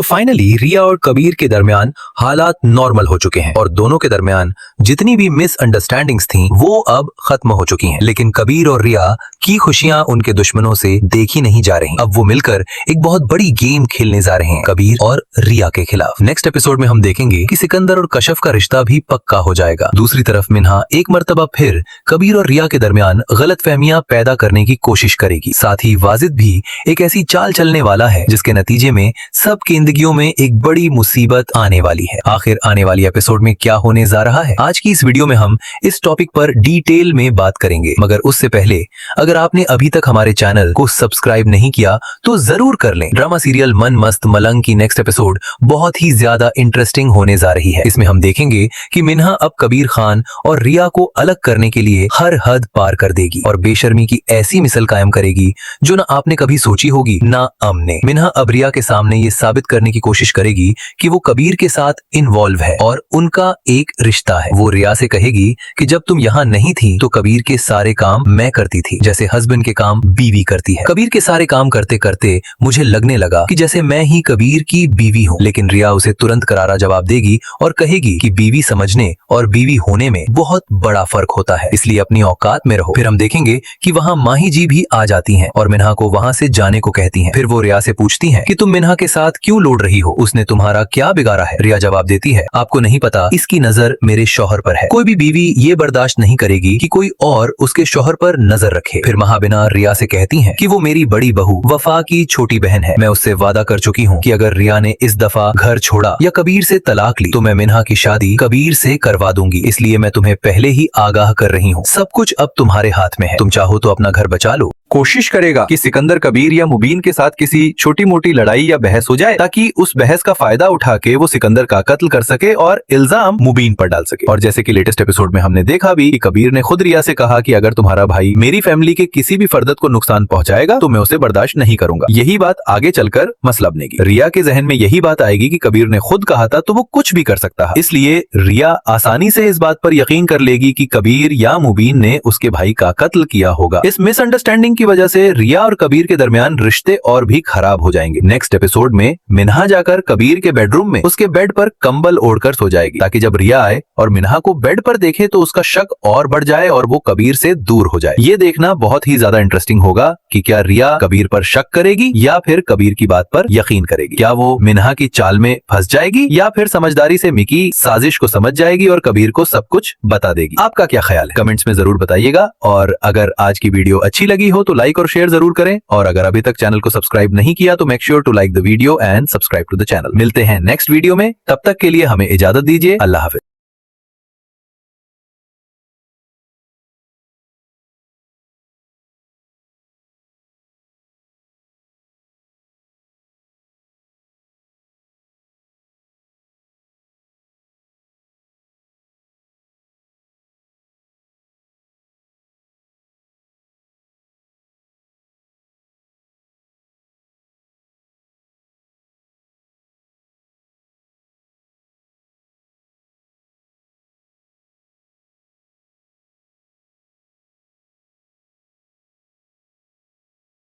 तो फाइनली रिया और कबीर के दरमियान हालात नॉर्मल हो चुके हैं और दोनों के दरमियान जितनी भी मिसअंडरस्टैंडिंग्स थी वो अब खत्म हो चुकी हैं। लेकिन कबीर और रिया की खुशियां उनके दुश्मनों से देखी नहीं जा रही। अब वो मिलकर एक बहुत बड़ी गेम खेलने जा रहे हैं कबीर और रिया के खिलाफ। नेक्स्ट एपिसोड में हम देखेंगे कि सिकंदर और कशफ का रिश्ता भी पक्का हो जाएगा। दूसरी तरफ मिन्हा एक मर्तबा फिर कबीर और रिया के दरमियान गलतफहमियां पैदा करने की कोशिश करेगी। साथ ही वाजिद भी एक ऐसी चाल चलने वाला है जिसके नतीजे में सब जिंदगियों में एक बड़ी मुसीबत आने वाली है। आखिर आने वाली एपिसोड में क्या होने जा रहा है, आज की इस वीडियो में हम इस टॉपिक पर डिटेल में बात करेंगे। मगर उससे पहले अगर आपने अभी तक हमारे चैनल को सब्सक्राइब नहीं किया तो जरूर कर लें। ड्रामा सीरियल मन मस्त मलंग की नेक्स्ट एपिसोड बहुत ही ज्यादा इंटरेस्टिंग होने जा रही है। इसमें हम देखेंगे कि मिन्हा अब कबीर खान और रिया को अलग करने के लिए हर हद पार कर देगी और बेशर्मी की ऐसी मिसाल कायम करेगी जो ना आपने कभी सोची होगी ना हमने। मिन्हा अब रिया के सामने ये साबित करने की कोशिश करेगी कि वो कबीर के साथ इन्वॉल्व है और उनका एक रिश्ता है। वो रिया से कहेगी कि जब तुम यहाँ नहीं थी तो कबीर के सारे काम मैं करती थी, जैसे हस्बैंड के काम बीवी करती है। कबीर के सारे काम करते करते मुझे लगने लगा कि जैसे मैं ही कबीर की बीवी हूँ। लेकिन रिया उसे तुरंत करारा जवाब देगी और कहेगी कि बीवी समझने और बीवी होने में बहुत बड़ा फर्क होता है, इसलिए अपनी औकात में रहो। फिर हम देखेंगे कि वहाँ माही जी भी आ जाती हैं और मिन्हा को वहाँ से जाने को कहती हैं। फिर वो रिया से पूछती हैं कि तुम मिन्हा के साथ क्यों लौट रही हो, उसने तुम्हारा क्या बिगाड़ा है। रिया जवाब देती है, आपको नहीं पता, इसकी नजर मेरे शौहर पर है। कोई भी बीवी ये बर्दाश्त नहीं करेगी कि कोई और उसके शौहर पर नजर रखे। फिर महाबिना रिया से कहती हैं कि वो मेरी बड़ी बहू वफा की छोटी बहन है। मैं उससे वादा कर चुकी हूँ कि अगर रिया ने इस दफा घर छोड़ा या कबीर से तलाक ली तो मैं मिन्हा की शादी कबीर से करवा दूंगी। इसलिए मैं तुम्हें पहले ही आगाह कर रही हूँ, सब कुछ अब तुम्हारे हाथ में है। तुम चाहो तो अपना घर बचा लो। कोशिश करेगा कि सिकंदर कबीर या मुबीन के साथ किसी छोटी मोटी लड़ाई या बहस हो जाए ताकि उस बहस का फायदा उठा के वो सिकंदर का कत्ल कर सके और इल्जाम मुबीन पर डाल सके। और जैसे कि लेटेस्ट एपिसोड में हमने देखा भी कि कबीर ने खुद रिया से कहा कि अगर तुम्हारा भाई मेरी फैमिली के किसी भी फर्दत को नुकसान पहुंचाएगा तो मैं उसे बर्दाश्त नहीं करूंगा। यही बात आगे चलकर मसला बनेगी। रिया के जहन में यही बात आएगी कि कबीर ने खुद कहा था तो वो कुछ भी कर सकता है, इसलिए रिया आसानी से इस बात पर यकीन कर लेगी कि कबीर या मुबीन ने उसके भाई का कत्ल किया होगा। इस मिसअंडरस्टैंडिंग की वजह से रिया और कबीर के दरमियान रिश्ते और भी खराब हो जाएंगे। नेक्स्ट एपिसोड में मिन्हा जाकर कबीर के बेडरूम में उसके बेड पर कंबल ओढ़कर सो जाएगी ताकि जब रिया आए और मिन्हा को बेड पर देखे तो उसका शक और बढ़ जाए और वो कबीर से दूर हो जाए। ये देखना बहुत ही ज्यादा इंटरेस्टिंग होगा कि क्या रिया कबीर पर शक करेगी या फिर कबीर की बात पर यकीन करेगी। क्या वो मिन्हा की चाल में फंस जाएगी या फिर समझदारी से मिकी साजिश को समझ जाएगी और कबीर को सब कुछ बता देगी। आपका क्या ख्याल है, कमेंट्स में जरूर बताइएगा। और अगर आज की वीडियो अच्छी लगी हो तो लाइक और शेयर जरूर करें और अगर अभी तक चैनल को सब्सक्राइब नहीं किया तो make sure to like the video and subscribe to the channel. मिलते हैं नेक्स्ट वीडियो में, तब तक के लिए हमें इजाजत दीजिए। अल्लाह हाफिज।